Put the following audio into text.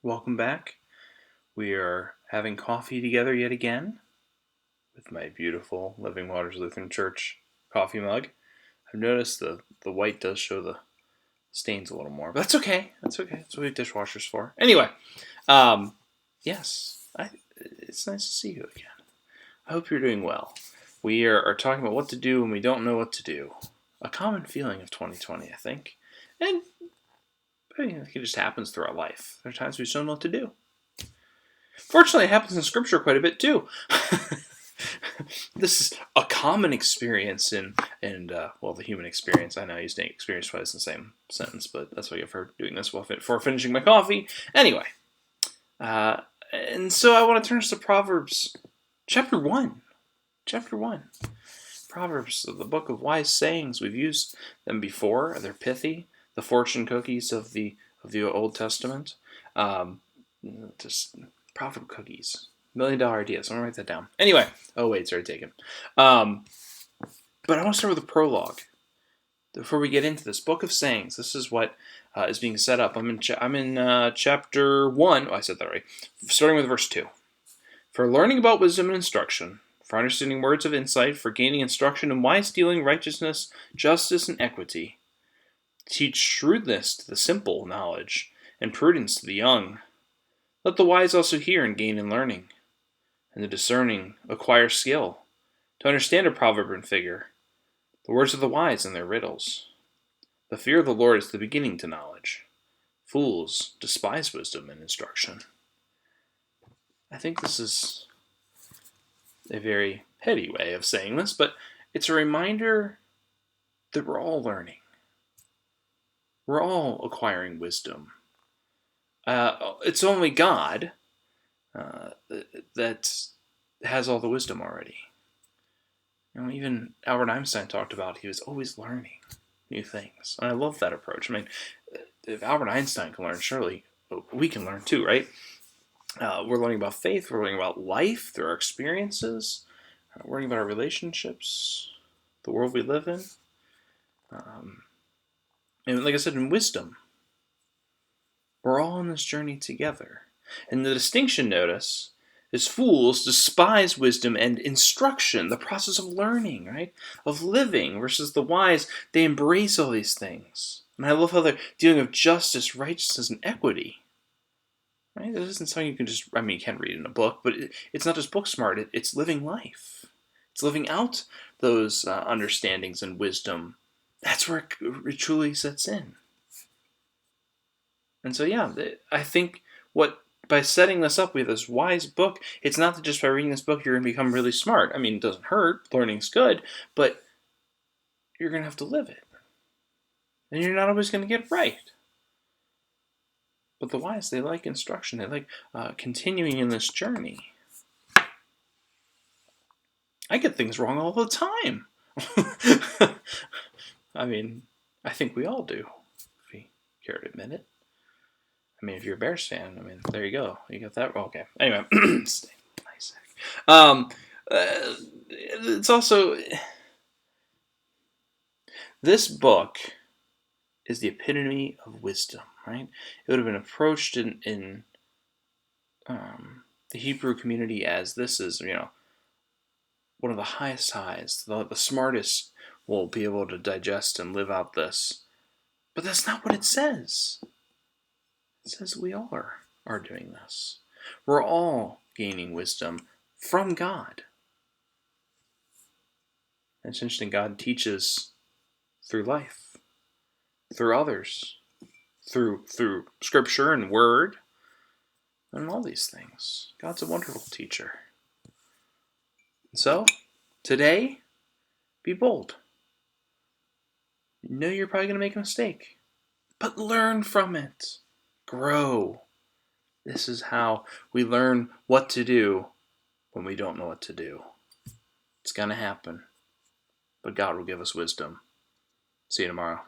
Welcome back. We are having coffee together yet again with my beautiful Living Waters Lutheran Church coffee mug. I've noticed the white does show the stains a little more, but that's okay. That's okay. That's what we have dishwashers for. Anyway, yes, it's nice to see you again. I hope you're doing well. We are talking about what to do when we don't know what to do. A common feeling of 2020, I think. And I think it just happens through our life. There are times we just don't know what to do. Fortunately, it happens in Scripture quite a bit too. This is a common experience in the human experience. I know I used experience twice in the same sentence, but that's what I've heard doing this before finishing my coffee. Anyway, and so I want to turn us to Proverbs chapter 1. Chapter 1. Proverbs, the book of wise sayings. We've used them before. They're pithy. The fortune cookies of the Old Testament. Just proverb cookies. $1 million ideas. I'm going to write that down. Anyway. Oh, wait. It's already taken. But I want to start with a prologue. Before we get into this book of sayings, this is what is being set up. I'm in chapter 1. Oh, I said that right. Starting with verse 2. For learning about wisdom and instruction, for understanding words of insight, for gaining instruction in wise dealing, righteousness, justice, and equity. Teach shrewdness to the simple knowledge, and prudence to the young. Let the wise also hear and gain in learning, and the discerning acquire skill, to understand a proverb and figure, the words of the wise and their riddles. The fear of the Lord is the beginning to knowledge. Fools despise wisdom and instruction. I think this is a very heady way of saying this, but it's a reminder that we're all learning. We're all acquiring wisdom. It's only God that has all the wisdom already. Even Albert Einstein talked about he was always learning new things. And I love that approach. I mean, if Albert Einstein can learn, surely we can learn too, right? We're learning about faith. We're learning about life through our experiences. We're learning about our relationships, the world we live in. And like I said, in wisdom. We're all on this journey together. And the distinction, notice, is fools despise wisdom and instruction, the process of learning, right? Of living, versus the wise, they embrace all these things. And I love how they're dealing with justice, righteousness, and equity. Right? This isn't something you can just, you can read in a book, but it's not just book smart, it's living life. It's living out those understandings and wisdom. That's where it truly sets in. And so, I think by setting this up, we have this wise book. It's not that just by reading this book you're going to become really smart. It doesn't hurt. Learning's good. But you're going to have to live it. And you're not always going to get it right. But the wise, they like instruction. They like continuing in this journey. I get things wrong all the time. I think we all do, if we care to admit it. If you're a Bears fan, there you go. You got that. Okay. Anyway, stay nice. It's also this book is the epitome of wisdom, right? It would have been approached in the Hebrew community as this is, one of the highest highs. The smartest will be able to digest and live out this. But that's not what it says. It says we all are doing this. We're all gaining wisdom from God. It's interesting, God teaches through life, through others, through scripture and word, and all these things. God's a wonderful teacher. So, today, be bold. You know you're probably going to make a mistake, but learn from it. Grow. This is how we learn what to do when we don't know what to do. It's going to happen. But God will give us wisdom. See you tomorrow.